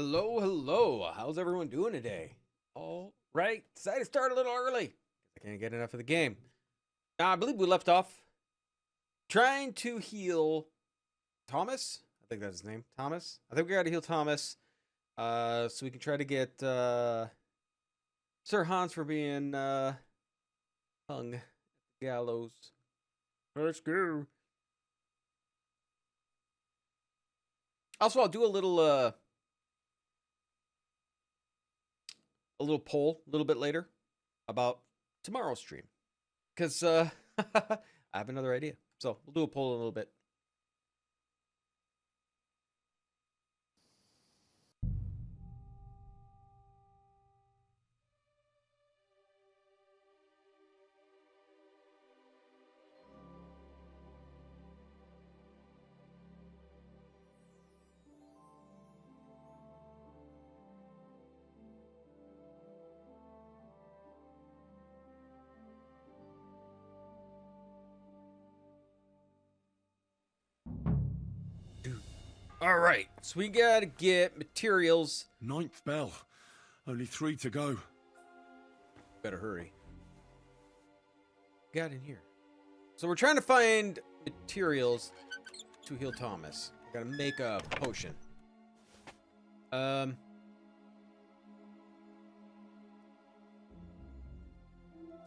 Hello, hello. How's everyone doing today? All right. Decided to start a little early. I can't get enough of the game. Now, I believe we left off trying to heal Thomas. I think that's his name. Thomas. I think we got to heal Thomas. So we can try to get Sir Hans for being hung at the gallows. Let's go. Also, I'll do a little poll a little bit later about tomorrow's stream, because I have another idea. So we'll do a poll in a little bit. All right, so we gotta get materials. Ninth bell. Only 3 to go. Better hurry. Got in here. So we're trying to find materials to heal Thomas. We gotta make a potion. Let's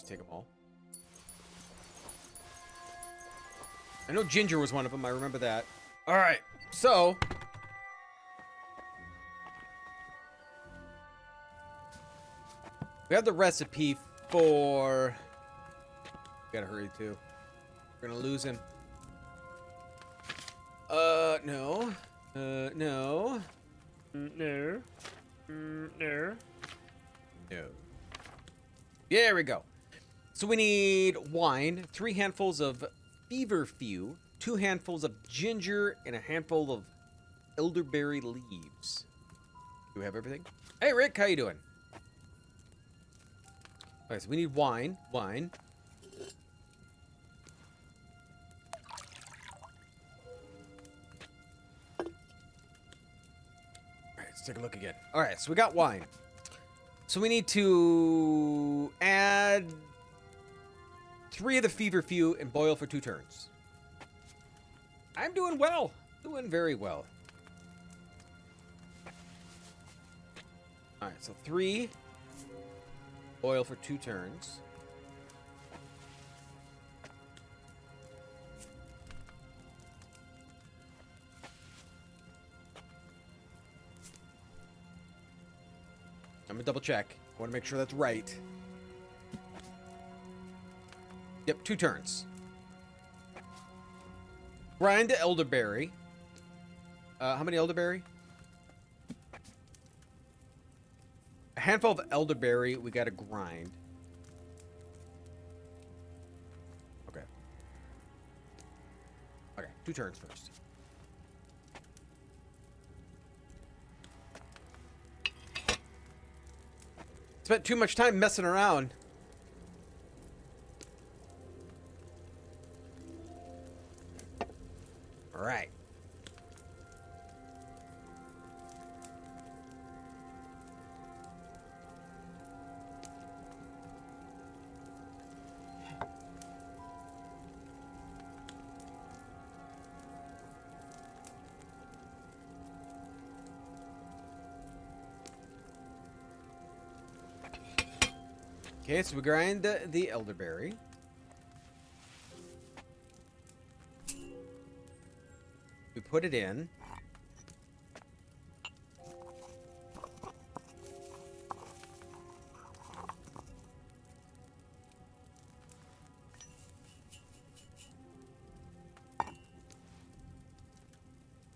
take them all. I know ginger was one of them. I remember that. All right. So, we have the recipe for... Gotta hurry too. We're gonna lose him. No. No. No. No. No. There we go. So we need wine, 3 handfuls of feverfew, 2 handfuls of ginger, and a handful of elderberry leaves. Do we have everything? Hey, Rick, how you doing? Okay, so we need wine. Wine. All right, let's take a look again. All right, so we got wine. So we need to add 3 of the feverfew and boil for 2 turns. I'm doing well. Doing very well. Alright, so 3. Boil for 2 turns. I'm gonna double check. I want to make sure that's right. Yep, 2 turns. Grind the elderberry. How many elderberry? A handful of elderberry we gotta grind. Okay. Okay, 2 turns first. Spent too much time messing around. All right. Okay, so we grind the elderberry. We put it in.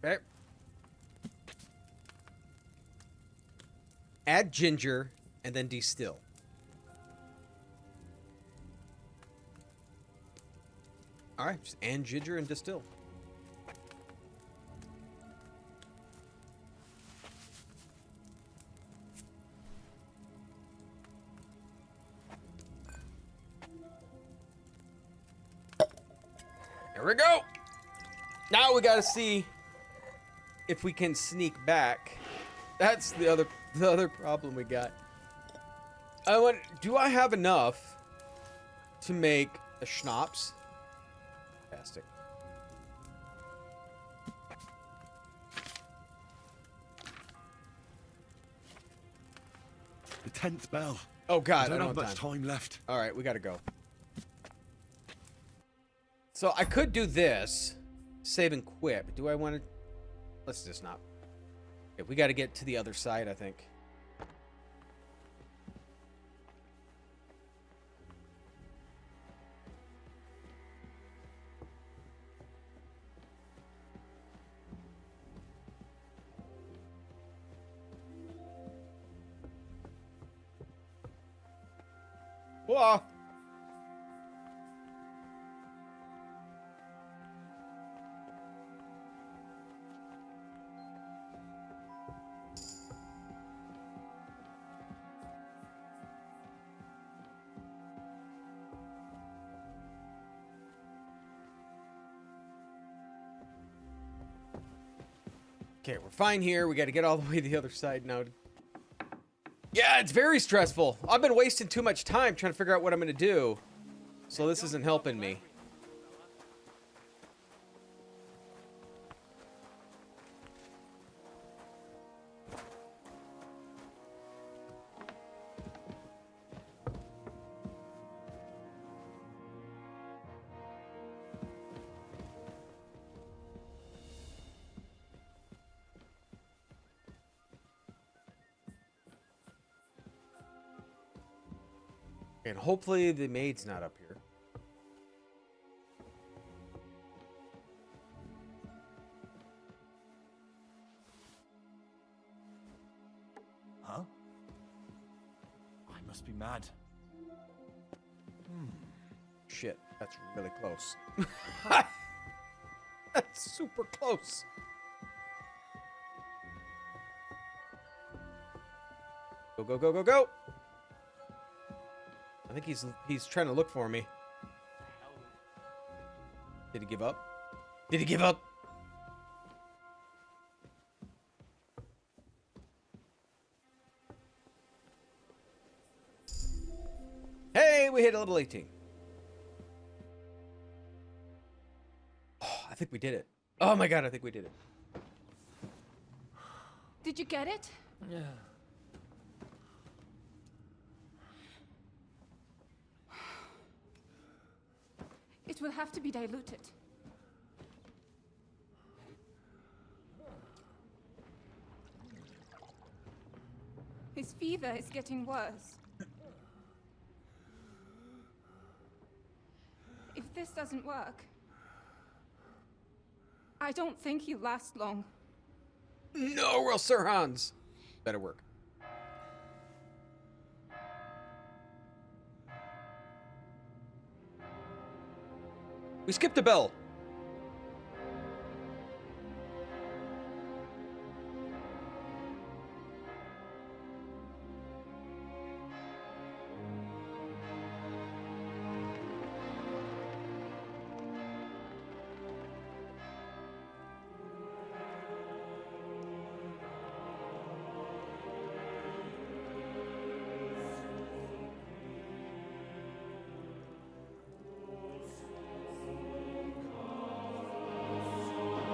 Okay. Add ginger and then distill. All right, just add ginger and distill. There we go. Now we gotta see if we can sneak back That's the other problem we got. I want. Do I have enough to make a schnapps? Fantastic. The 10th bell. Oh God, I don't have much time left. All right, we gotta go. So I could do this, save and quit. But do I want to? Let's just not. Okay, we got to get to the other side, I think. Whoa. Okay, we're fine here. We got to get all the way to the other side now. Yeah, it's very stressful. I've been wasting too much time trying to figure out what I'm going to do. So this isn't helping me. And hopefully the maid's not up here. Huh? I must be mad. Shit, that's really close. That's super close. Go, go, go, go, go. I think he's trying to look for me. Did he give up? Did he give up? Hey, we hit a level 18. Oh, I think we did it. Oh my God, I think we did it. Did you get it? Yeah. It will have to be diluted. His fever is getting worse. If this doesn't work, I don't think he'll last long. No, well, Sir Hans. Better work. We skipped a bell.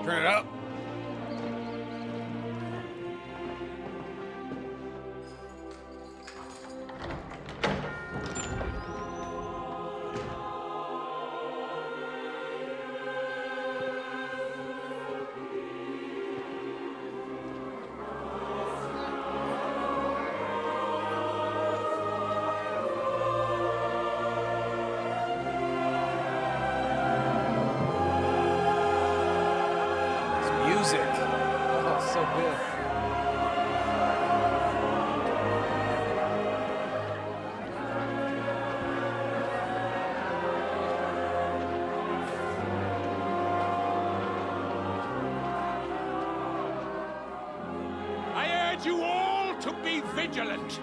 Turn it up. Music. Oh, so good. I urge you all to be vigilant.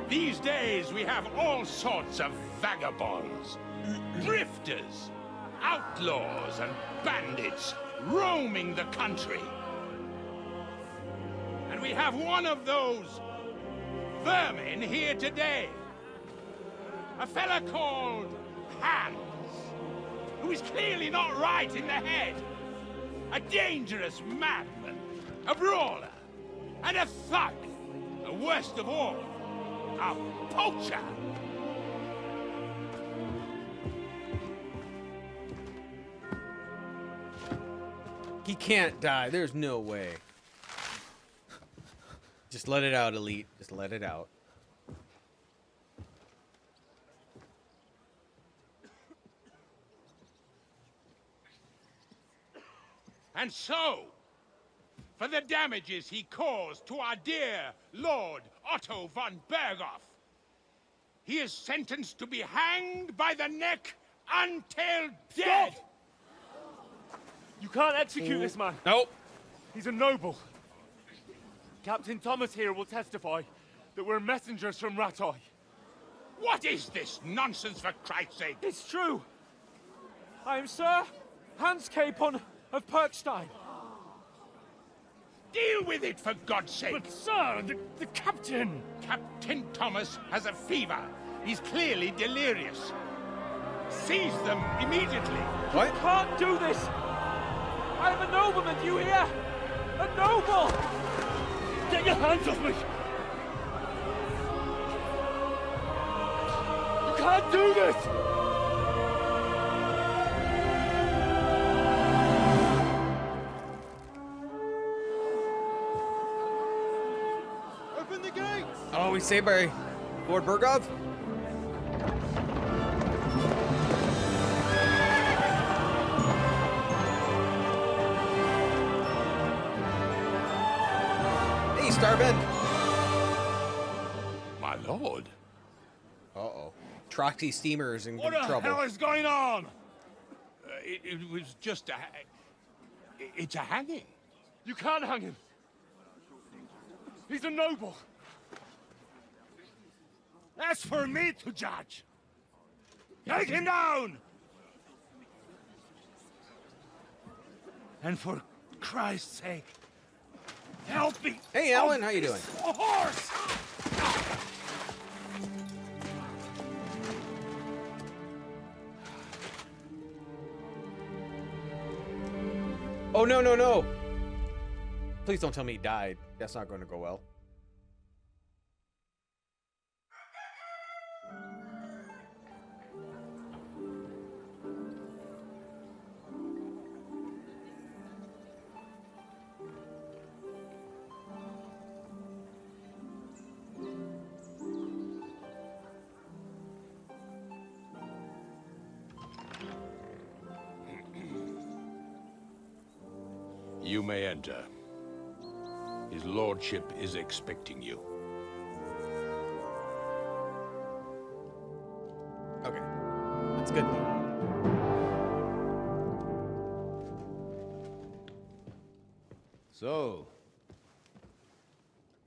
These days we have all sorts of vagabonds, drifters, outlaws, and bandits roaming the country. And we we have one of those vermin here today. A fella called Hans, who is clearly not right in the head. A dangerous madman, a brawler, and a thug. The worst of all, a poacher. He can't die. There's no way. Just let it out, Elite. Just let it out. And so, for the damages he caused to our dear Lord Otto von Berghoff, he is sentenced to be hanged by the neck until dead. Stop! You can't execute this man. Nope. He's a noble. Captain Thomas here will testify that we're messengers from Rattay. What is this nonsense, for Christ's sake? It's true. I am Sir Hans Capon of Perkstein. Deal with it, for God's sake. But sir, the captain... Captain Thomas has a fever. He's clearly delirious. Seize them immediately. What? Can't do this. I am a nobleman, do you hear? A noble! Get your hands off me! You can't do this! Open the gates! Oh, we saved by Lord Berghoff? Hey, Starbend. My lord. Uh-oh. Troxy steamer is in What the trouble. hell is going on? It was just a... It's a hanging. You can't hang him. He's a noble. That's for me to judge. Take him down! And for Christ's sake, help me! Hey, Alan, how you doing? A horse! Oh, no, no, no. Please don't tell me he died. That's not going to go well. You may enter. His lordship is expecting you. Okay. That's good. So,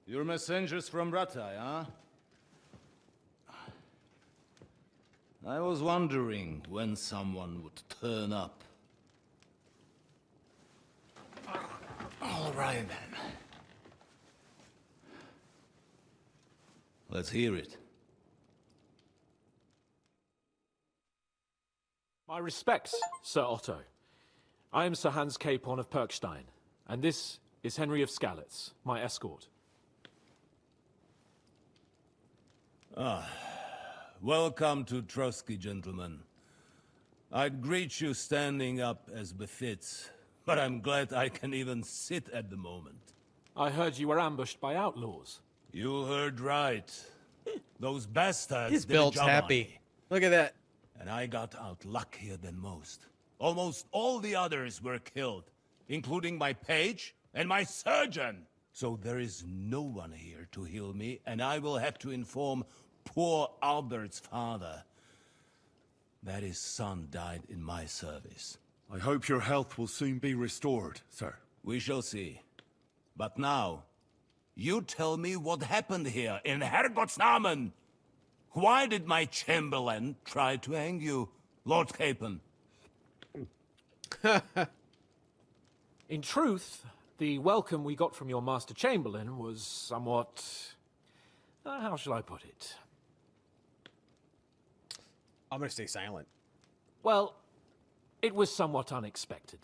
you're messengers from Rattay, huh? I was wondering when someone would turn up. All right, then. Let's hear it. My respects, Sir Otto. I am Sir Hans Capon of Perkstein, and this is Henry of Skalitz, my escort. Welcome to Trotsky, gentlemen. I'd greet you standing up as befits, but I'm glad I can even sit at the moment. I heard you were ambushed by outlaws. You heard right. Those bastards His did a build's job on happy. me, Look at that. and I got out luckier than most. Almost all the others were killed, including my page and my surgeon. So there is no one here to heal me, and I will have to inform poor Albert's father that his son died in my service. I hope your health will soon be restored, sir. We shall see. But now, you tell me what happened here in Herrgottsnamen. Why did my chamberlain try to hang you, Lord Capon? In truth, The welcome we got from your Master Chamberlain was somewhat... how shall I put it? I'm gonna stay silent. Well, it was somewhat unexpected.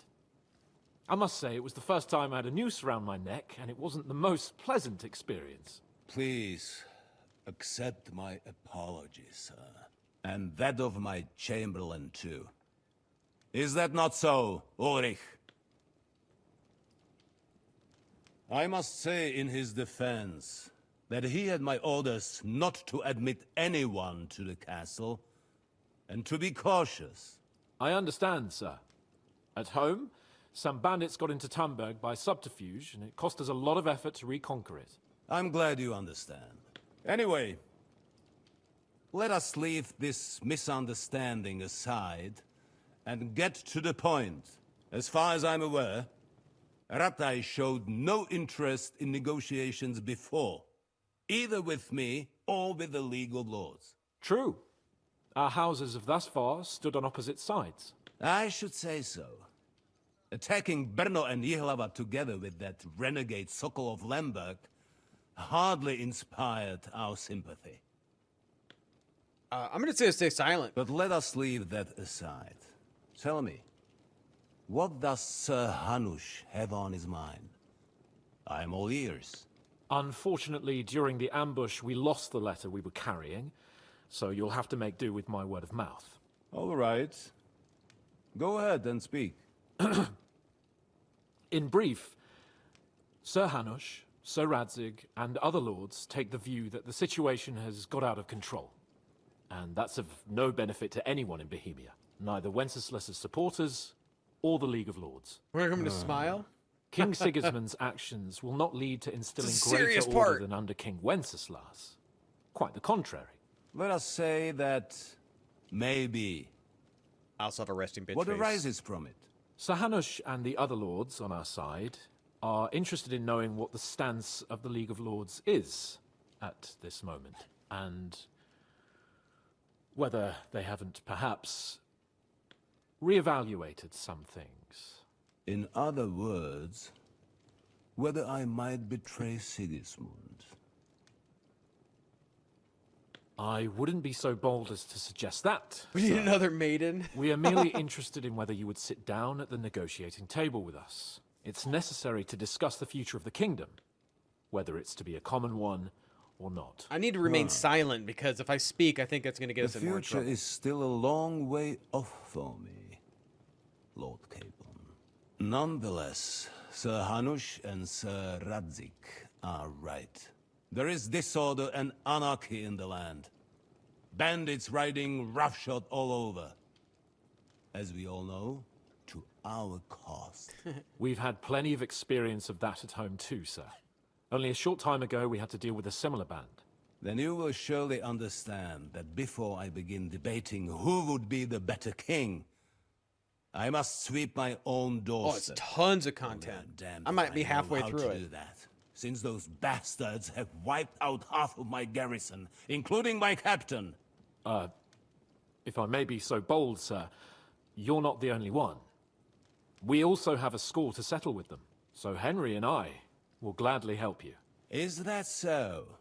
I must say, it was the first time I had a noose around my neck, and it wasn't the most pleasant experience. Please, accept my apologies, sir. And that of my Chamberlain, too. Is that not so, Ulrich? I must say in his defense that he had my orders not to admit anyone to the castle, and to be cautious. I understand, sir. At home, some bandits got into Tamberg by subterfuge, and it cost us a lot of effort to reconquer it. I'm glad you understand. Anyway, let us leave this misunderstanding aside and get to the point. As far as I'm aware, Ratai showed no interest in negotiations before, either with me or with the League of Lords. True. Our houses have thus far stood on opposite sides. I should say so. Attacking Brno and Jihlava together with that renegade Sokol of Lemberg hardly inspired our sympathy. I'm gonna say stay silent. But let us leave that aside. Tell me, what does Sir Hanush have on his mind? I'm all ears. Unfortunately, during the ambush, we lost the letter we were carrying, so you'll have to make do with my word of mouth. All right. Go ahead and speak. In brief, Sir Hanush, Sir Radzig, and other lords take the view that the situation has got out of control. And that's of no benefit to anyone in Bohemia, neither Wenceslas's supporters or the League of Lords. We're going to smile. King Sigismund's actions will not lead to instilling It's a greater serious order part. than under King Wenceslas. Quite the contrary. Let us say that maybe. I also have a resting bitch What face. arises from it? Sir Hanush and the other lords on our side are interested in knowing what the stance of the League of Lords is at this moment, and whether they haven't perhaps reevaluated some things. In other words, whether I might betray Sigismund. I wouldn't be so bold as to suggest that. We need sir. another maiden. We are merely interested in whether you would sit down at the negotiating table with us. It's necessary to discuss the future of the kingdom, whether it's to be a common one or not. I need to remain silent because if I speak, I think it's going to get The us in more future trouble. is still a long way off for me, Lord Capon. Nonetheless, Sir Hanush and Sir Radzig are right. There is disorder and anarchy in the land. Bandits riding roughshod all over. As we all know, to our cost. We've had plenty of experience of that at home too, sir. Only a short time ago we had to deal with a similar band. Then you will surely understand that before I begin debating who would be the better king, I must sweep my own Oh, it's doorstep. tons of content. Damned I if might be know halfway how through to it. do that, since those bastards have wiped out half of my garrison, including my captain. If I may be so bold, sir, you're not the only one. We also have a score to settle with them, so Henry and I will gladly help you. Is that so?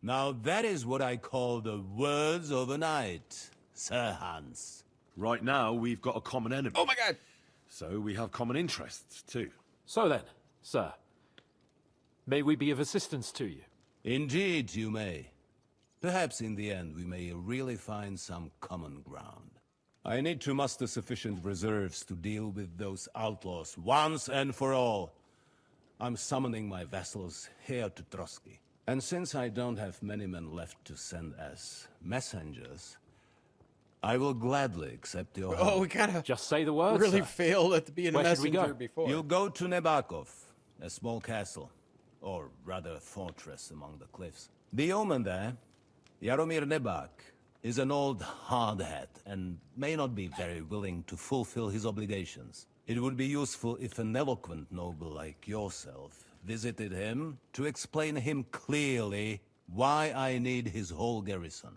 Now that is what I call the words of a knight, Sir Hans. Right now, we've got a common enemy. Oh my god! So we have common interests, too. So then, sir, may we be of assistance to you? Indeed, you may. Perhaps in the end we may really find some common ground. I need to muster sufficient reserves to deal with those outlaws once and for all. I'm summoning my vassals here to Trotsky. And since I don't have many men left to send as messengers, I will gladly accept your help. Oh, we kind of Just say the word, really sir. failed at being a Where should we messenger go? before. You'll go to Nebakov, a small castle, or rather fortress among the cliffs. The yeoman there, Jaromir Nebak, is an old hardhat and may not be very willing to fulfill his obligations. It would be useful if an eloquent noble like yourself visited him to explain him clearly why I need his whole garrison.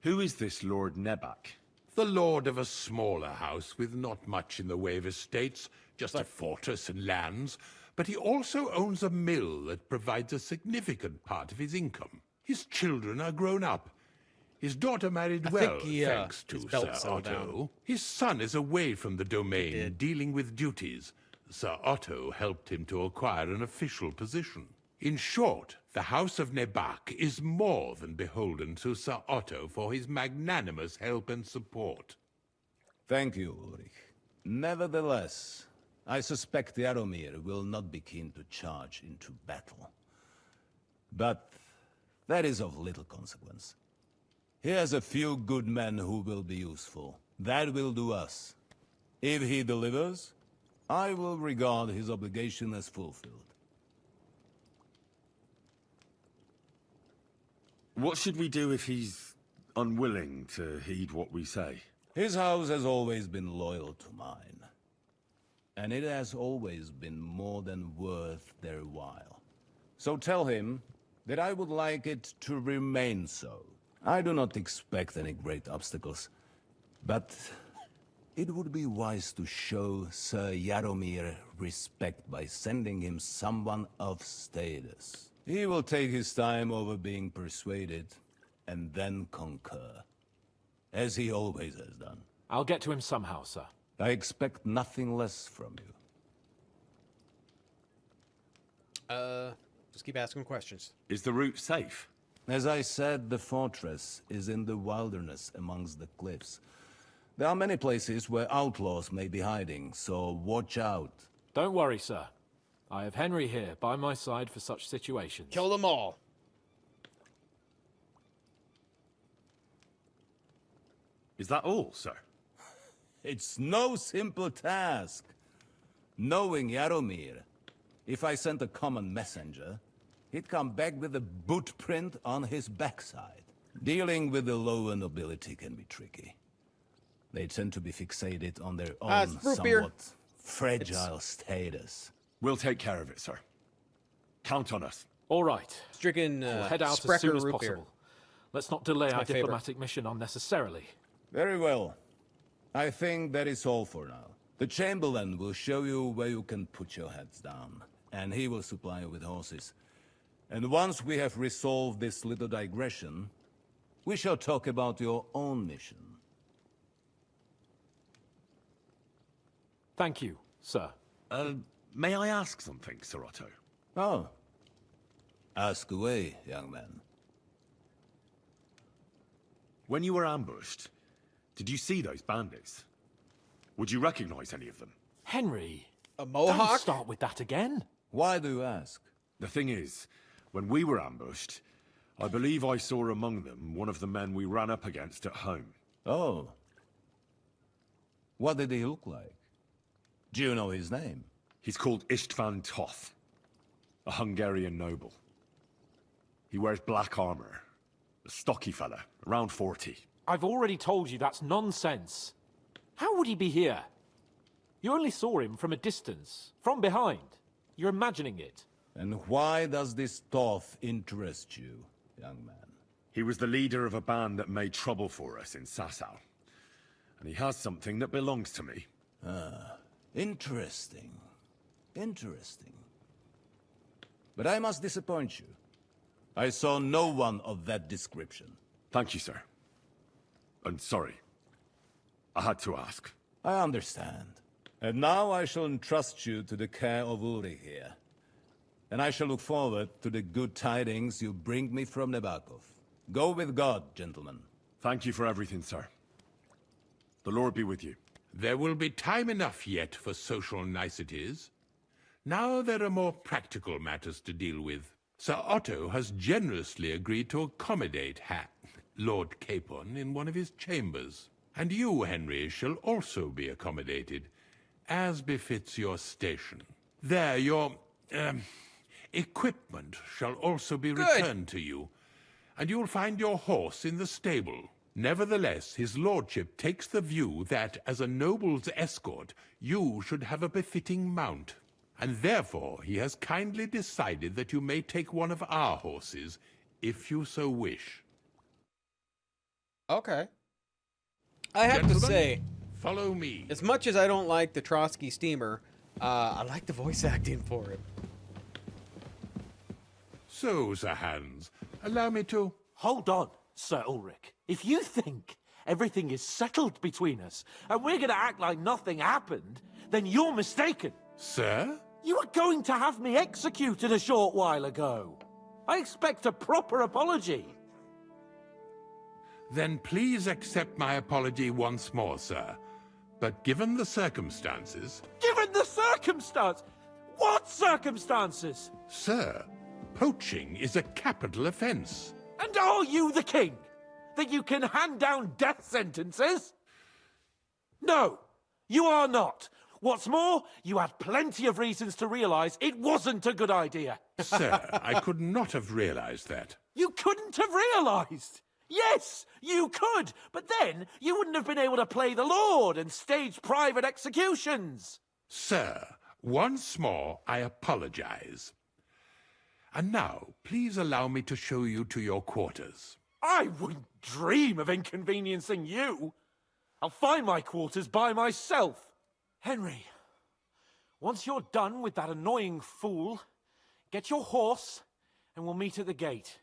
Who is this Lord Nebak? the lord of a smaller house with not much in the way of estates, just a fortress and lands, but he also owns a mill that provides a significant part of his income. His children are grown up. His daughter married well, thanks to Sir Otto. His son is away from the domain, dealing with duties. Sir Otto helped him to acquire an official position. In short, the House of Nebak is more than beholden to Sir Otto for his magnanimous help and support. Thank you, Ulrich. Nevertheless, I suspect Jaromir will not be keen to charge into battle. But that is of little consequence. He has a few good men who will be useful. That will do us. If he delivers, I will regard his obligation as fulfilled. What should we do if he's unwilling to heed what we say? His house has always been loyal to mine. And it has always been more than worth their while. So tell him that I would like it to remain so. I do not expect any great obstacles, but it would be wise to show Sir Jaromir respect by sending him someone of status. He will take his time over being persuaded, and then concur, as he always has done. I'll get to him somehow, sir. I expect nothing less from you. Just keep asking questions. Is the route safe? As I said, the fortress is in the wilderness amongst the cliffs. There are many places where outlaws may be hiding, so watch out. Don't worry, sir. I have Henry here by my side for such situations. Kill them all. Is that all, sir? It's no simple task. Knowing Jaromir, if I sent a common messenger, he'd come back with a boot print on his backside. Dealing with the lower nobility can be tricky. They tend to be fixated on their own somewhat fragile status. We'll take care of it, sir. Count on us. All right. Stricken We'll head out as soon as possible. Let's not delay our diplomatic mission unnecessarily. Very well. I think that is all for now. The Chamberlain will show you where you can put your heads down, and he will supply you with horses. And once we have resolved this little digression, we shall talk about your own mission. Thank you, sir. May I ask something, Sir Otto? Oh. Ask away, young man. When you were ambushed, did you see those bandits? Would you recognize any of them? Henry, a mohawk? Don't start with that again. Why do you ask? The thing is, when we were ambushed, I believe I saw among them one of the men we ran up against at home. Oh. What did he look like? Do you know his name? He's called Istvan Toth, a Hungarian noble. He wears black armor. A stocky fella, around 40. I've already told you that's nonsense. How would he be here? You only saw him from a distance, from behind. You're imagining it. And why does this Toth interest you, young man? He was the leader of a band that made trouble for us in Sasau. And he has something that belongs to me. Ah, interesting. Interesting. But I must disappoint you. I saw no one of that description. Thank you, sir. And sorry. I had to ask. I understand. And now I shall entrust you to the care of Ulrich here. And I shall look forward to the good tidings you bring me from Nebakov. Go with God, gentlemen. Thank you for everything, sir. The Lord be with you. There will be time enough yet for social niceties. Now there are more practical matters to deal with. Sir Otto has generously agreed to accommodate Lord Capon in one of his chambers. And you, Henry, shall also be accommodated, as befits your station. There, your, equipment shall also be returned to you, and you'll find your horse in the stable. Nevertheless, his lordship takes the view that, as a noble's escort, you should have a befitting mount. And therefore, he has kindly decided that you may take one of our horses, if you so wish. Okay. I have to Gentlemen, say, follow me. as much as I don't like the Trotsky steamer, I like the voice acting for him. So, Sir Hans, allow me to... Hold on, Sir Ulrich. If you think everything is settled between us, and we're gonna act like nothing happened, then you're mistaken. Sir? You were going to have me executed a short while ago. I expect a proper apology. Then please accept my apology once more, sir. But given the circumstances... Given the circumstance? What circumstances? Sir, poaching is a capital offense. And are you the king? That you can hand down death sentences? No, you are not. What's more, you had plenty of reasons to realize it wasn't a good idea. Sir, I could not have realized that. You couldn't have realized. Yes, you could, but then you wouldn't have been able to play the Lord and stage private executions. Sir, once more, I apologize. And now, please allow me to show you to your quarters. I wouldn't dream of inconveniencing you. I'll find my quarters by myself. Henry, once you're done with that annoying fool, get your horse and we'll meet at the gate.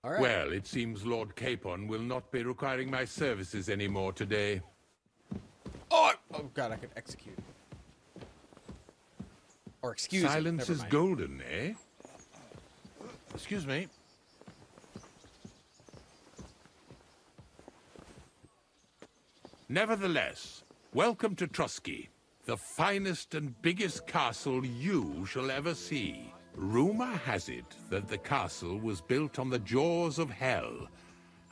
All right. Well, it seems Lord Capon will not be requiring my services anymore today. Oh God, I could execute. Or excuse him, Silence never is mind. golden, eh? Excuse me. Nevertheless, welcome to Trotsky, the finest and biggest castle you shall ever see. Rumor has it that the castle was built on the jaws of hell,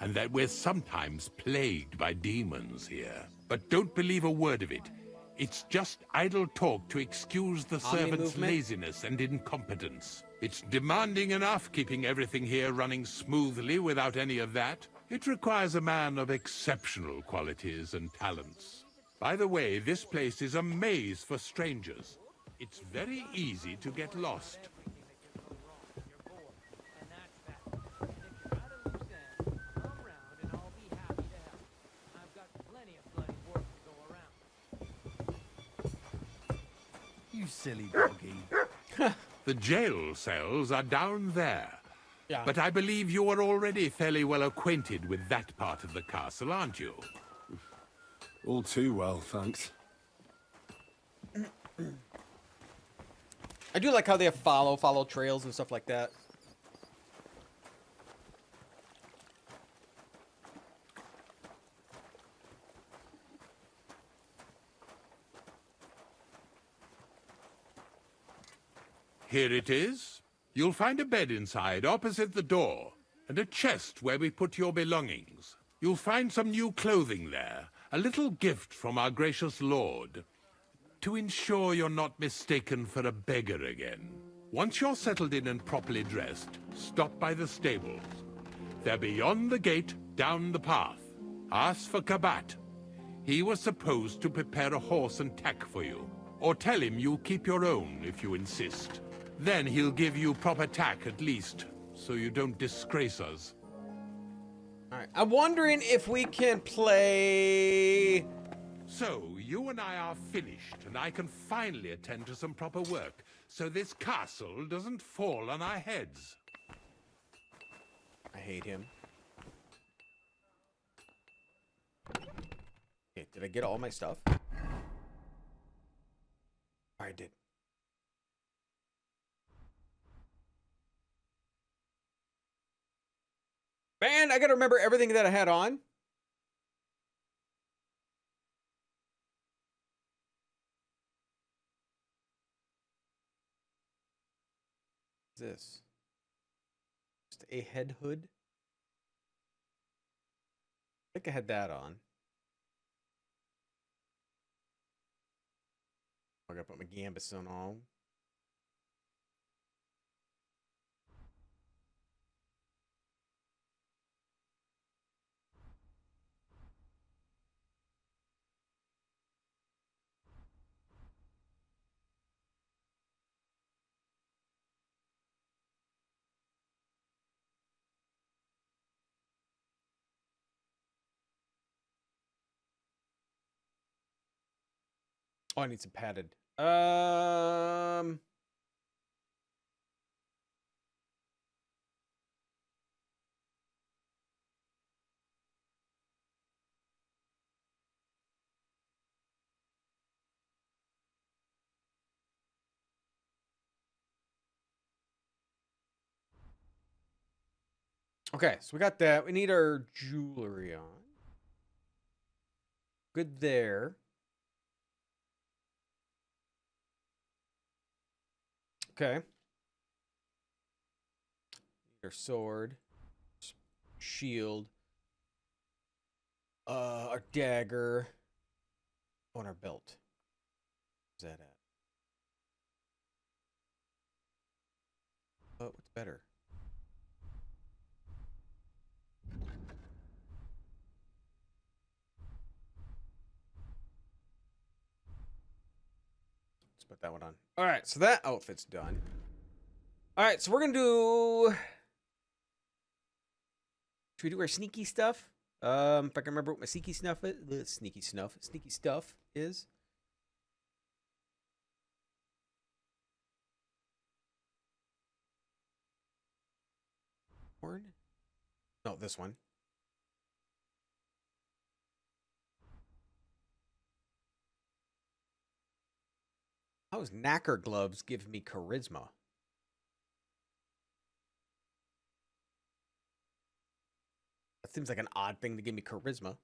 and that we're sometimes plagued by demons here. But don't believe a word of it. It's just idle talk to excuse the servants' movement? laziness and incompetence. It's demanding enough keeping everything here running smoothly without any of that. It requires a man of exceptional qualities and talents. By the way, this place is a maze for strangers. It's very easy to get lost. You silly doggy. The jail cells are down there. Yeah. But I believe you are already fairly well acquainted with that part of the castle, aren't you? All too well, thanks. I do like how they have follow trails and stuff like that. Here it is. You'll find a bed inside, opposite the door, and a chest where we put your belongings. You'll find some new clothing there, a little gift from our gracious lord, to ensure you're not mistaken for a beggar again. Once you're settled in and properly dressed, stop by the stables. They're beyond the gate, down the path. Ask for Kabat. He was supposed to prepare a horse and tack for you. Or tell him you'll keep your own if you insist. Then he'll give you proper tack at least, so you don't disgrace us. All right. I'm wondering if we can play. So, you and I are finished, and I can finally attend to some proper work, so this castle doesn't fall on our heads. I hate him. Okay, did I get all my stuff? I did. Man, I gotta remember everything that I had on. What's this? Just a head hood? I think I had that on. I gotta put my gambeson on. Oh, I need some padded. Okay, so we got that. We need our jewelry on. Good there. Okay. Our sword, shield, our dagger, on our belt. Where's that at? Oh, what's better? Let's put that one on. All right, so that outfit's done. All right, so we're gonna do. Should we do our sneaky stuff? If I can remember what my sneaky stuff is. The sneaky stuff is. Horn? No, this one. How does knacker gloves give me charisma? That seems like an odd thing to give me charisma.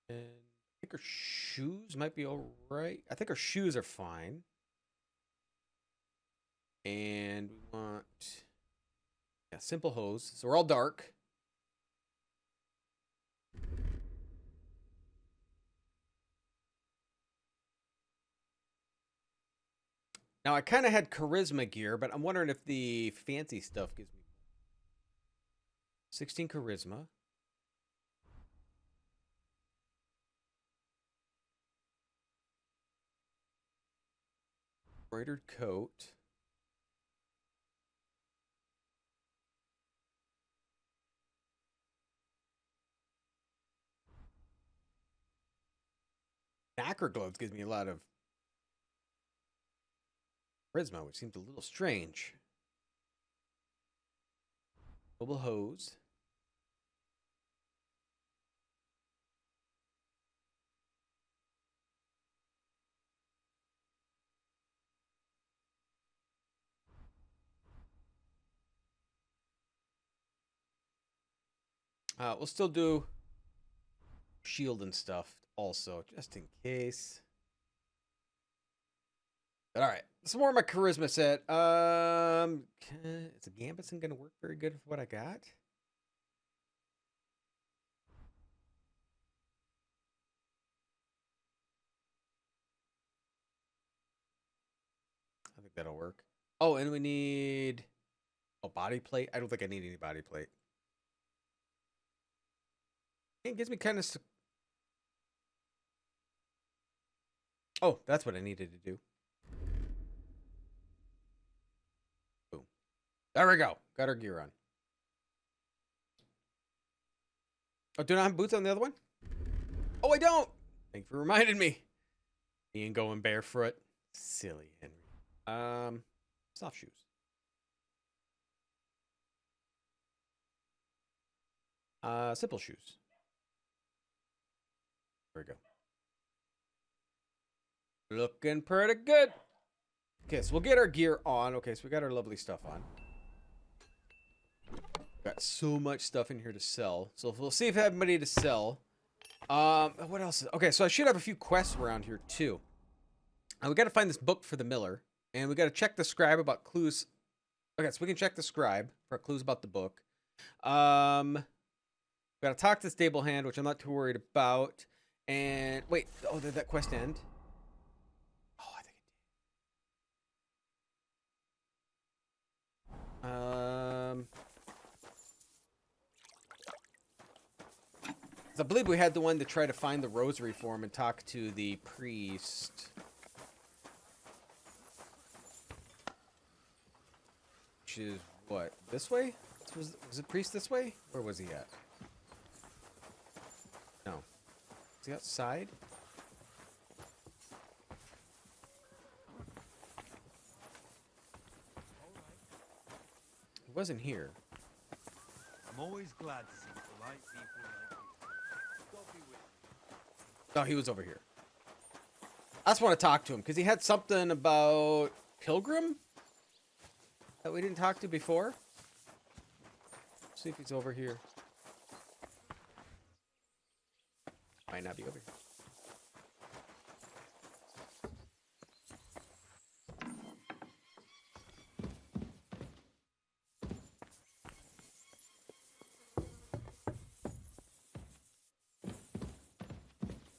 And I think her shoes might be all right. I think her shoes are fine. And we want, yeah, simple hose. So we're all dark. Now I kind of had charisma gear, but I'm wondering if the fancy stuff gives me 16 charisma. Embroidered coat. Knacker gloves gives me a lot of charisma, which seems a little strange. Mobile hose. We'll still do shield and stuff also, just in case. All right, some more of my charisma set. Is a Gambison gonna work very good with what I got? I think that'll work. Oh, and we need a body plate. I don't think I need any body plate. It gives me kind of. Oh, that's what I needed to do. Boom. There we go. Got our gear on. Oh, do I not have boots on the other one? Oh, I don't. Thank you for reminding me. Me and going barefoot. Silly Henry. Soft shoes. Simple shoes. There we go. Looking pretty good. Okay, so we'll get our gear on. Okay, so we got our lovely stuff on. Got so much stuff in here to sell. So we'll see if I have money to sell. What else? Okay, so I should have a few quests around here too. We got to find this book for the miller, and we got to check the scribe about clues. Okay, so we can check the scribe for clues about the book. We got to talk to the stable hand, which I'm not too worried about. And wait, oh, did that quest end? Oh, I think it did. I believe we had the one to try to find the rosary form and talk to the priest. which is what? This way? Was it priest this way? Where was he at? No. Is he outside? He wasn't here. I'm always glad to see polite people like you. Don't be with me. Oh, he was over here. I just want to talk to him because he had something about Pilgrim that we didn't talk to before. See if he's over here. Might not be over here.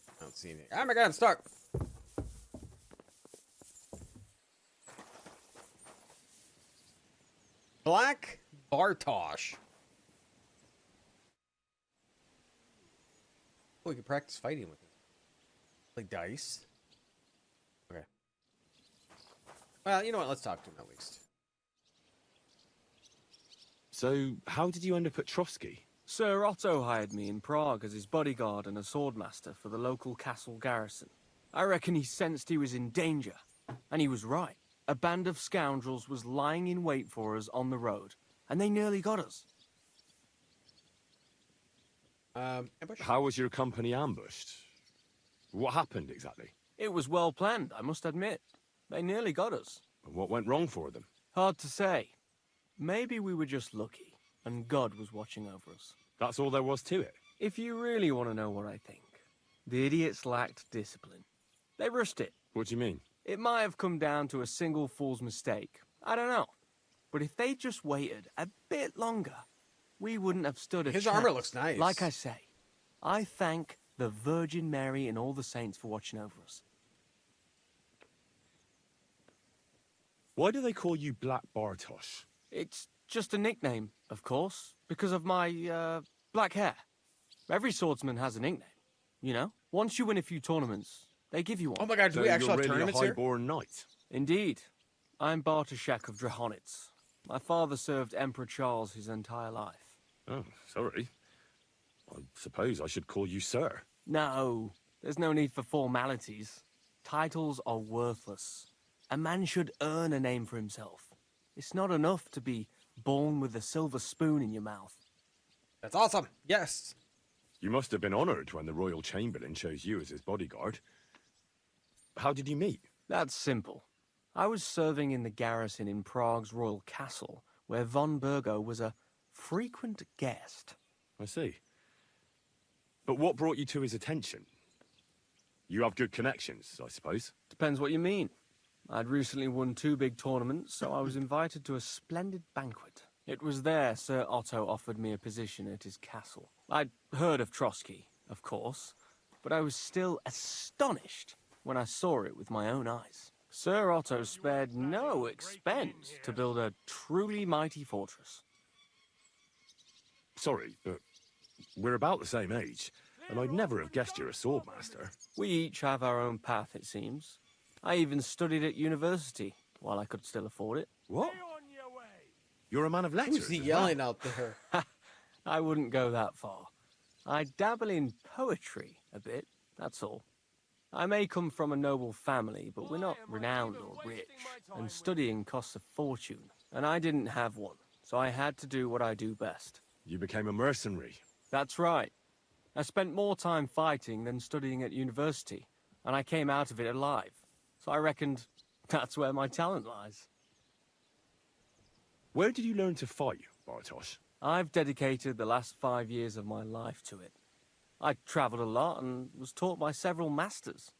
I don't see anything. Oh my god, I'm stuck. Black Bartosh. Oh, we can practice fighting with it. Like dice. Okay. Well, you know what? Let's talk to him at least. So, how did you end up at Trotsky? Sir Otto hired me in Prague as his bodyguard and a swordmaster for the local castle garrison. I reckon he sensed he was in danger, and he was right. A band of scoundrels was lying in wait for us on the road, and they nearly got us. Ambush? How was your company ambushed? What happened exactly? It was well planned, I must admit. They nearly got us. What went wrong for them? Hard to say. Maybe we were just lucky, and God was watching over us. That's all there was to it? If you really want to know what I think, the idiots lacked discipline. They rushed it. What do you mean? It might have come down to a single fool's mistake. I don't know. But if they just waited a bit longer, we wouldn't have stood a chance. His armor looks nice. Like I say, I thank the Virgin Mary and all the saints for watching over us. Why do they call you Black Bartosz? It's just a nickname, of course, because of my, black hair. Every swordsman has a nickname, you know? Once you win a few tournaments, they give you one. Oh my god, do So we actually you're have really tournaments a here? highborn knight? Indeed. I'm Bartoszek of Drahonitz. My father served Emperor Charles his entire life. Oh, sorry. I suppose I should call you sir. No, there's no need for formalities. Titles are worthless. A man should earn a name for himself. It's not enough to be born with a silver spoon in your mouth. That's awesome. Yes. You must have been honored when the royal chamberlain chose you as his bodyguard. How did you meet? That's simple. I was serving in the garrison in Prague's royal castle, where von Burgo was a frequent guest. I see. But what brought you to his attention? You have good connections, I suppose. Depends what you mean. I'd recently won 2 big tournaments, so I was invited to a splendid banquet. It was there Sir Otto offered me a position at his castle. I'd heard of Trotsky, of course, but I was still astonished when I saw it with my own eyes. Sir Otto spared no expense to build a truly mighty fortress. Sorry, but we're about the same age, and I'd never have guessed you're a swordmaster. We each have our own path, it seems. I even studied at university, while I could still afford it. What? You're a man of letters. Who's he as yelling well. out there? I wouldn't go that far. I dabble in poetry a bit, that's all. I may come from a noble family, but we're not renowned or rich, and studying costs a fortune, and I didn't have one, so I had to do what I do best. You became a mercenary. That's right. I spent more time fighting than studying at university, and I came out of it alive. So I reckoned that's where my talent lies. Where did you learn to fight, Bartosz? I've dedicated the last 5 years of my life to it. I travelled a lot and was taught by several masters.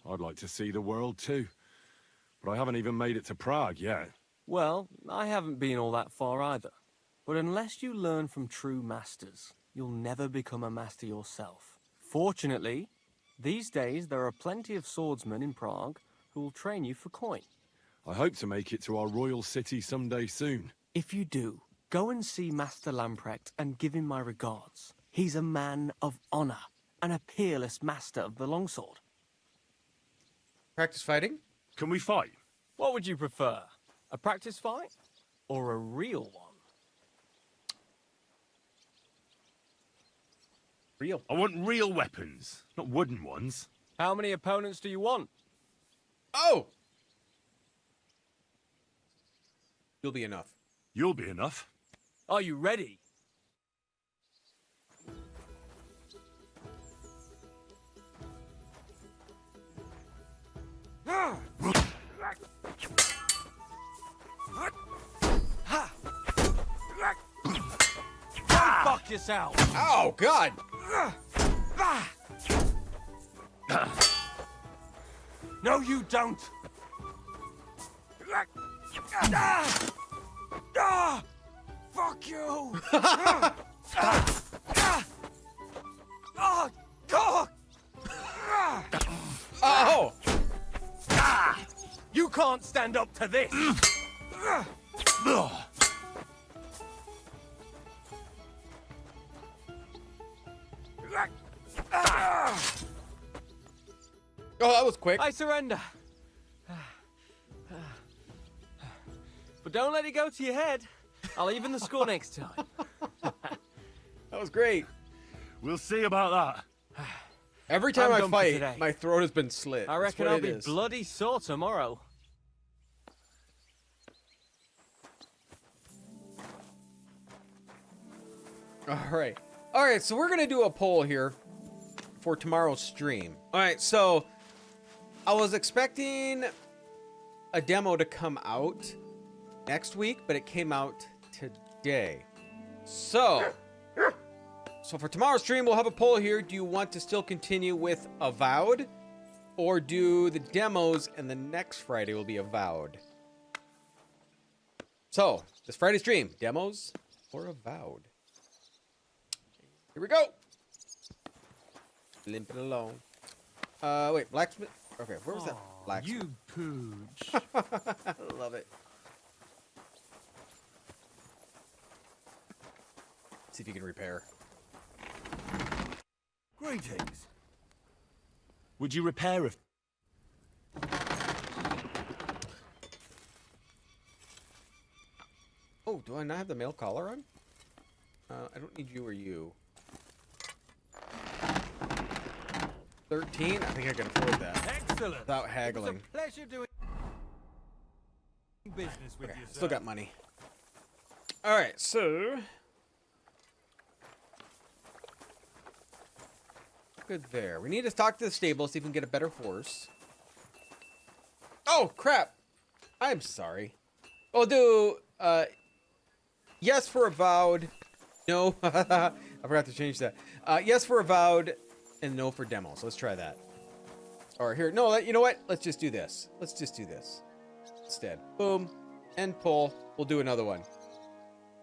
I'd like to see the world too, but I haven't even made it to Prague yet. Well, I haven't been all that far either. But unless you learn from true masters, you'll never become a master yourself. Fortunately, these days there are plenty of swordsmen in Prague who will train you for coin. I hope to make it to our royal city someday soon. If you do, go and see Master Lamprecht and give him my regards. He's a man of honor and a peerless master of the longsword. Practice fighting? Can we fight? What would you prefer? A practice fight? or a real one? Real. I want real weapons, not wooden ones. How many opponents do you want? Oh! You'll be enough. You'll be enough. Are you ready? Fuck yourself! Oh, God! No, you don't! Fuck you! Oh! You can't stand up to this! Oh, that was quick. I surrender. But don't let it go to your head. I'll even the score next time. That was great. We'll see about that. Every time I'm I done for fight, today. my throat has been slit. I That's reckon what I'll it be is. bloody sore tomorrow. All right. All right, so we're going to do a poll here for tomorrow's stream. All right, so I was expecting a demo to come out next week, but it came out today. So for tomorrow's stream, we'll have a poll here. Do you want to still continue with Avowed, or do the demos and the next Friday will be Avowed? So, this Friday stream, demos or Avowed? Here we go. Limping along. Wait, blacksmith. Okay, where was that blacksmith? You pooch. I love it. See if you can repair. Greetings. Would you repair if... Oh, do I not have the male collar on? I don't need you or you. 13? I think I can afford that. Excellent. Without haggling. Pleasure doing business with Okay, you, still sir. got money. Alright, so... Good there. We need to talk to the stable, see if we can get a better horse. Oh, crap! I'm sorry. We'll do, yes for Avowed. No. I forgot to change that. Yes for Avowed, and no for demo. So let's try that. Or here, no, you know what? Let's just do this. Let's just do this instead. Boom. And pull. We'll do another one.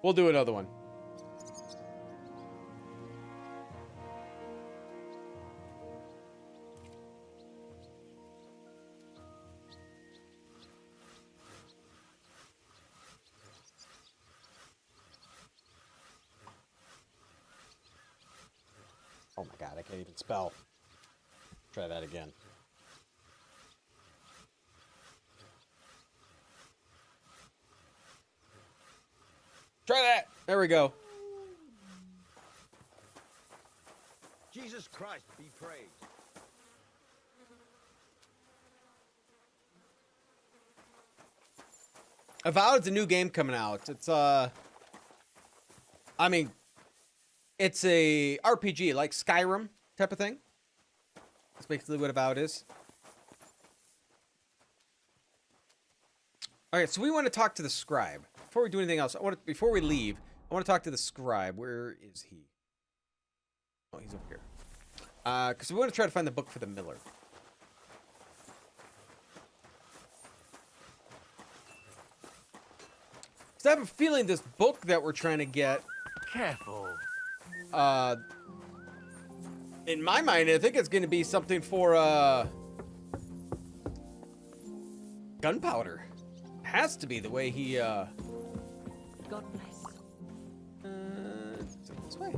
We'll do another one. Oh my god, I can't even spell. Try that again. Try that! There we go. Jesus Christ be praised. Avowed's a new game coming out. It's I mean, it's a RPG like Skyrim type of thing. That's basically what Avowed is. All right, so we want to talk to the scribe before we do anything else. Before we leave, I want to talk to the scribe. Where is he? Oh, he's over here. Because we want to try to find the book for the miller. Because I have a feeling this book that we're trying to get, Careful. in my mind, I think it's going to be something for gunpowder. Has to be the way he God bless. this way.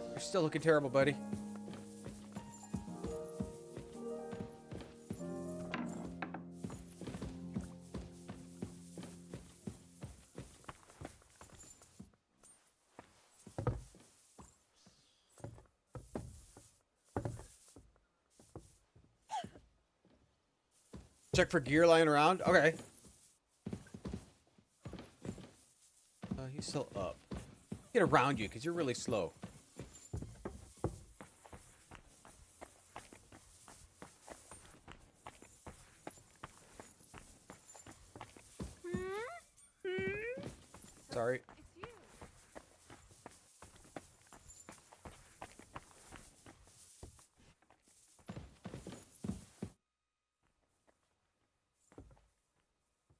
You're still looking terrible, buddy. Check for gear lying around. Okay. He's still up. Get around you, because you're really slow. Sorry. It's you.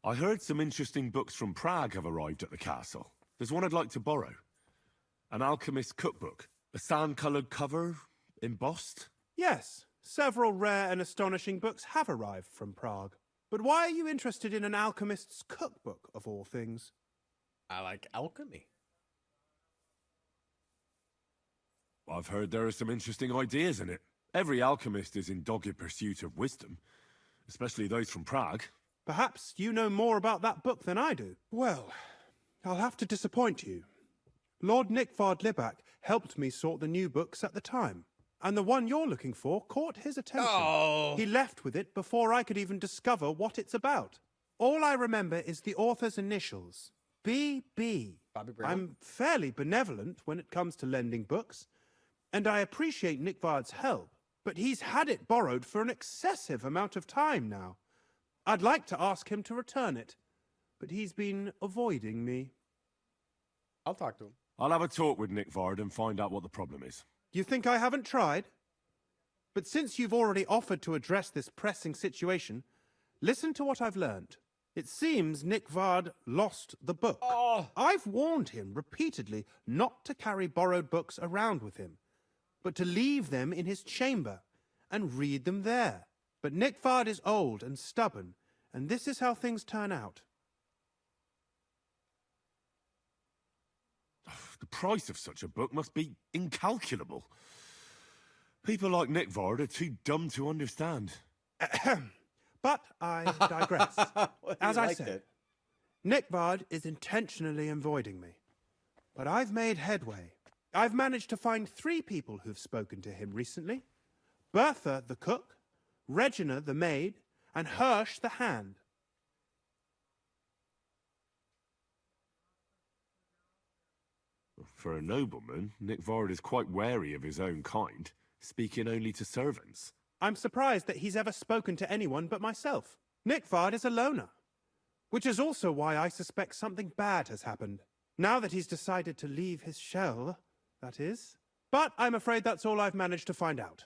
I heard some interesting books from Prague have arrived at the castle. There's one I'd like to borrow. An alchemist's cookbook. A sand-coloured cover, embossed. Yes, several rare and astonishing books have arrived from Prague. But why are you interested in an alchemist's cookbook, of all things? I like alchemy. I've heard there are some interesting ideas in it. Every alchemist is in dogged pursuit of wisdom, especially those from Prague. Perhaps you know more about that book than I do. Well, I'll have to disappoint you. Lord Nickvard Libak helped me sort the new books at the time, and the one you're looking for caught his attention. Oh. He left with it before I could even discover what it's about. All I remember is the author's initials, B.B. Bobby Brown? I'm fairly benevolent when it comes to lending books, and I appreciate Nickvard's help, but he's had it borrowed for an excessive amount of time now. I'd like to ask him to return it, but he's been avoiding me. I'll talk to him. I'll have a talk with Nickvard and find out what the problem is. You think I haven't tried? But since you've already offered to address this pressing situation, listen to what I've learned. It seems Nickvard lost the book. Oh. I've warned him repeatedly not to carry borrowed books around with him, but to leave them in his chamber and read them there. But Nickvard is old and stubborn, and this is how things turn out. The price of such a book must be incalculable. People like Nickvard are too dumb to understand. But I digress. Well, As he I liked said, it. Nickvard is intentionally avoiding me. But I've made headway. I've managed to find 3 people who've spoken to him recently. Bertha, the cook, Regina, the maid, and Hirsch, the hand. For a nobleman, Nickvard is quite wary of his own kind, speaking only to servants. I'm surprised that he's ever spoken to anyone but myself. Nickvard is a loner, which is also why I suspect something bad has happened. Now that he's decided to leave his shell, that is. But I'm afraid that's all I've managed to find out.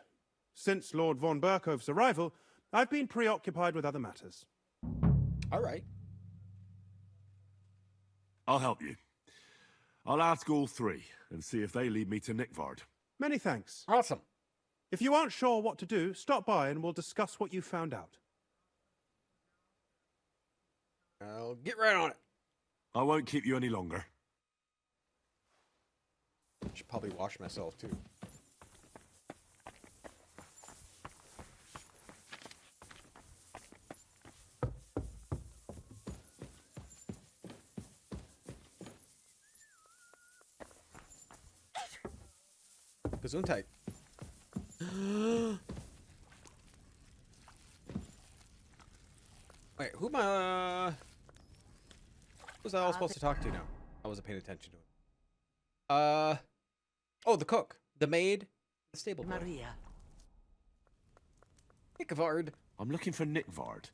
Since Lord von Berkove's arrival, I've been preoccupied with other matters. All right. I'll help you. I'll ask all 3 and see if they lead me to Nickvard. Many thanks. Awesome. If you aren't sure what to do, stop by and we'll discuss what you found out. I'll get right on it. I won't keep you any longer. Should probably wash myself too. Gesundheit. Wait, who am I? Who's I all supposed to talk to now? I wasn't paying attention to him. Oh, the cook, the maid, the stable boy. Maria. Nickvard. I'm looking for Nickvard.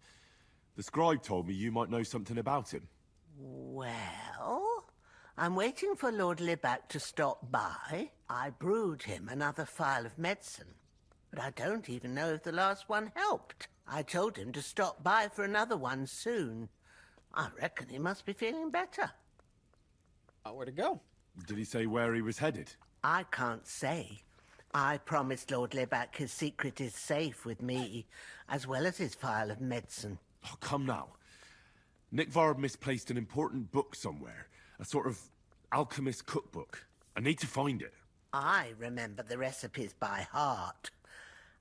The scribe told me you might know something about him. Well, I'm waiting for Lord Libak to stop by. I brewed him another phial of medicine, but I don't even know if the last one helped. I told him to stop by for another one soon. I reckon he must be feeling better. Where to go? Did he say where he was headed? I can't say. I promised Lord Libak his secret is safe with me, as well as his phial of medicine. Oh, come now. Nickvard misplaced an important book somewhere. A sort of alchemist cookbook. I need to find it. I remember the recipes by heart.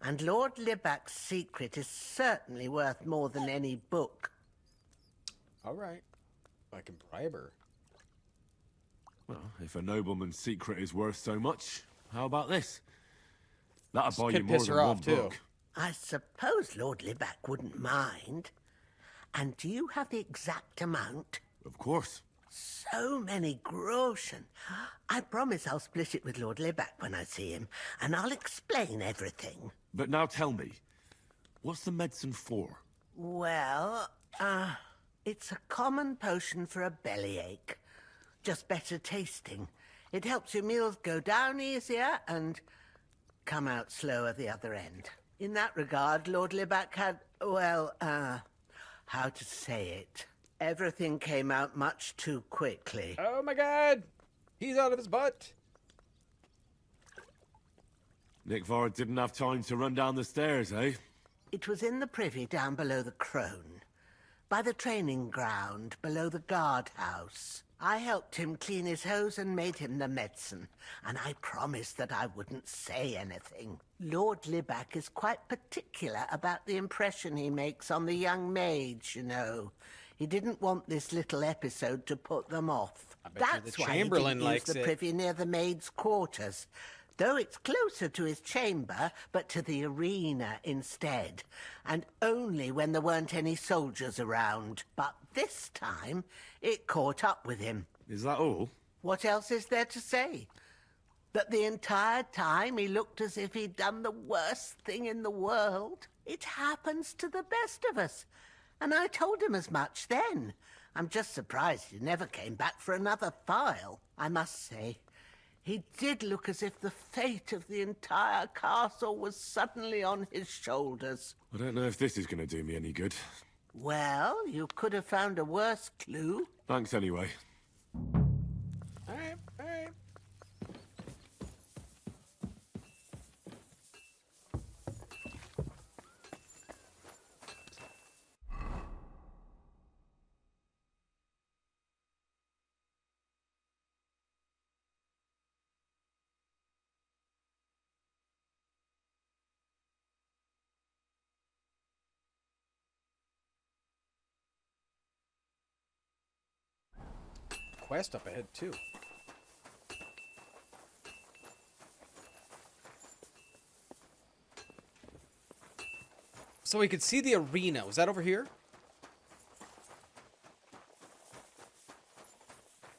And Lord Libak's secret is certainly worth more than any book. All right. I can bribe her. Well, if a nobleman's secret is worth so much, how about this? That'll buy you could more piss than her one off, too. book. I suppose Lord Libak wouldn't mind. And do you have the exact amount? Of course. So many groschen. I promise I'll split it with Lord Libac when I see him, and I'll explain everything. But now tell me, what's the medicine for? Well, it's a common potion for a bellyache. Just better tasting. It helps your meals go down easier and come out slower the other end. In that regard, Lord Libac had, well, how to say it? Everything came out much too quickly. Oh my god! He's out of his butt! Nickvard didn't have time to run down the stairs, eh? It was in the privy down below the crone. By the training ground, below the guardhouse. I helped him clean his hose and made him the medicine, and I promised that I wouldn't say anything. Lord Libac is quite particular about the impression he makes on the young maids, you know. He didn't want this little episode to put them off. That's why he didn't use the privy near the maids' quarters. Though it's closer to his chamber, but to the arena instead. And only when there weren't any soldiers around. But this time, it caught up with him. Is that all? What else is there to say? That the entire time he looked as if he'd done the worst thing in the world. It happens to the best of us. And I told him as much then. I'm just surprised he never came back for another file, I must say. He did look as if the fate of the entire castle was suddenly on his shoulders. I don't know if this is going to do me any good. Well, you could have found a worse clue. Thanks anyway. Alright, alright. Quest up ahead too. So we could see the arena. Was that over here?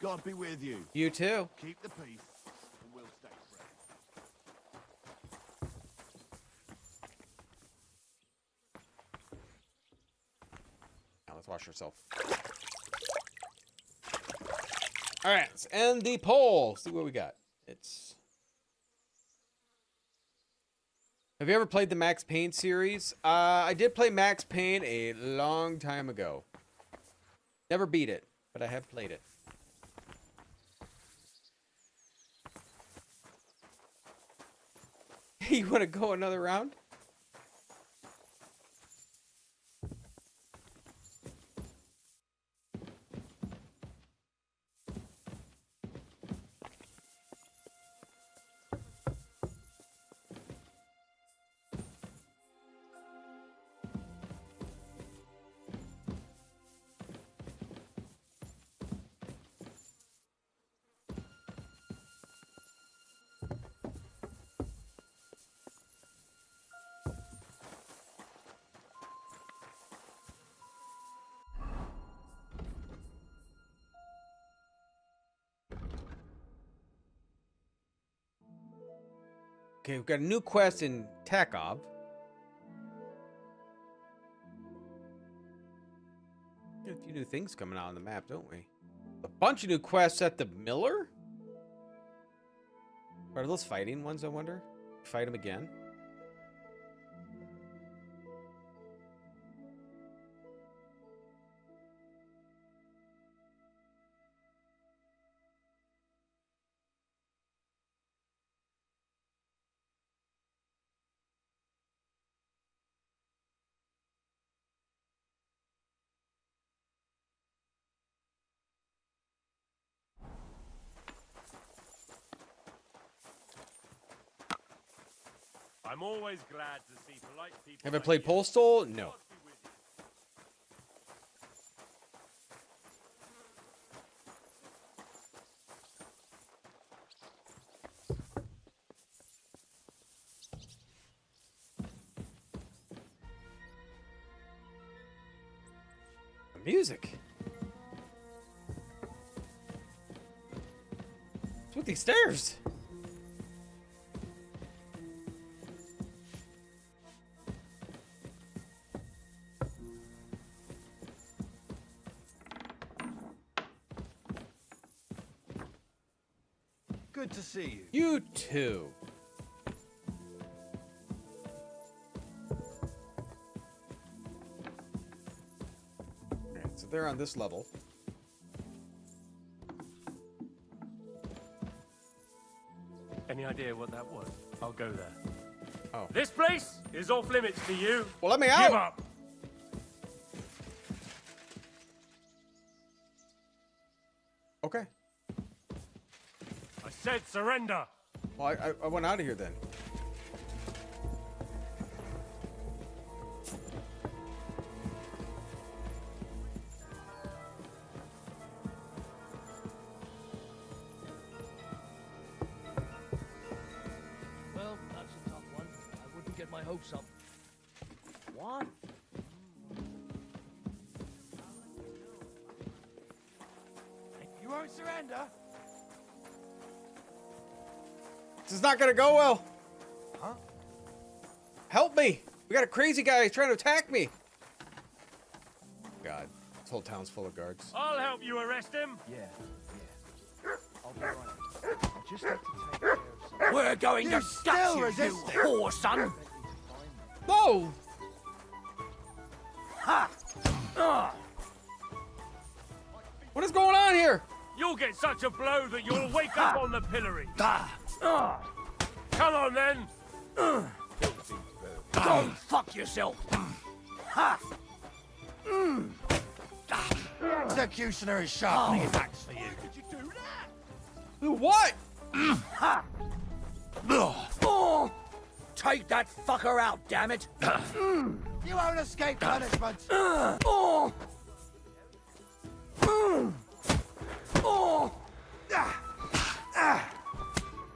God be with you. You too. Keep the peace, and we'll stay friends. Now let's wash ourselves. All right, let's end the poll. See what we got. It's. Have you ever played the Max Payne series? I did play Max Payne a long time ago. Never beat it, but I have played it. You want to go another round? Okay, we've got a new quest in Takov. Got a few new things coming out on the map, don't we? A bunch of new quests at the Miller? Are those fighting ones, I wonder? Fight them again? I'm always glad to see polite people. Have I played Postal? No. Music. What's with these stairs? Good to see you. You too. Alright, so they're on this level. Any idea what that was? I'll go there. Oh. This place is off limits to you. Well, let me Give out. up. Okay. I said surrender. Well, I went out of here then. Well, that's a tough one. I wouldn't get my hopes up. What? You won't surrender? This is not gonna go well. Huh? Help me! We got a crazy guy trying to attack me. God, this whole town's full of guards. I'll help you arrest him. Yeah. I'll be right. I just have to take care of something. We're going to gut you, you whore son! No! Ha! What is going on here? You'll get such a blow that you'll wake up on the pillory. Come on then. Go fuck yourself! Ha! The executioner is sharpening his axe for you. Do what? Take that fucker out, damn it! You won't escape punishment.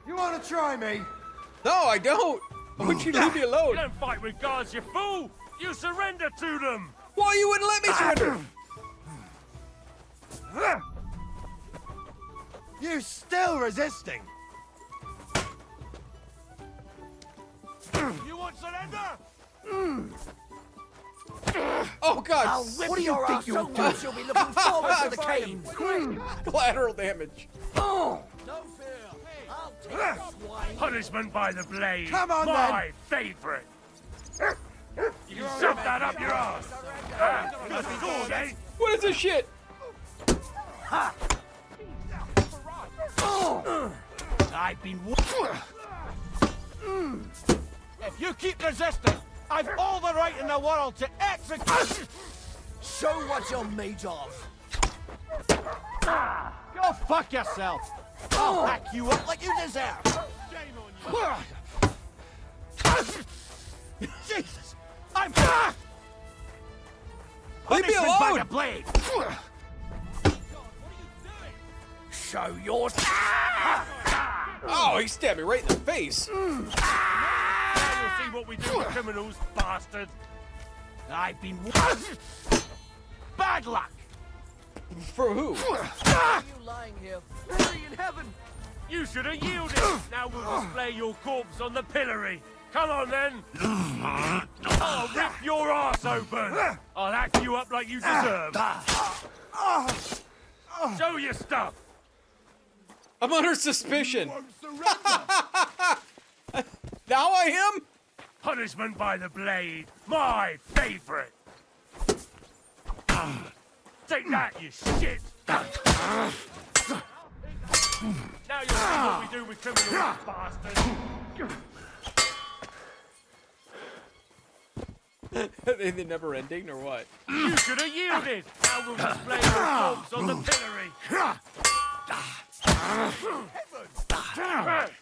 You want to try me? No, I don't. Why would you leave me You alone? don't fight with guards, you fool. You surrender to them. Why you wouldn't let me surrender? You still resisting? You want surrender? Oh God! I'll rip your ass so much you'll be looking forward to the cane! Collateral damage. No fear! I'll take the swine! Punishment by the blade. Come on, my favorite. You can shove that up your ass. Good sword, eh? What is this shit? I've been If you keep resisting, I've all the right in the world to execute. Show what you're made of! Go fuck yourself. I'll hack you up like you deserve. Shame on you. Jesus, I'm. Leave me Punishment by alone! the blade. Show your... Oh, he stabbed me right in the face. Now you'll see what we do with criminals, bastard. I've been... Bad luck. For who? you lying here? Free in heaven! You should have yielded. Now we'll display your corpse on the pillory. Come on then. I'll rip your ass open. I'll hack you up like you deserve. Show your stuff. I'm under suspicion. Now I am? Punishment by the blade. My favorite. Take that, you shit. Now you'll see what we do with criminals, bastard. Are they never ending or what? You should have yielded. Now we'll display your corpse on the pillory.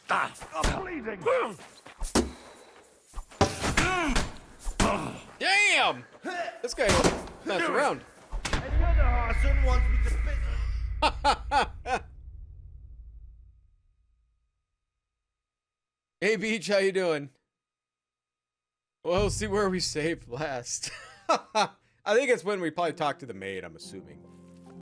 I'm bleeding. Damn! This guy don't mess around. wants me to fit. Hey Beach, how you doing? Well, see where we saved last. I think it's when we probably talk to the maid, I'm assuming.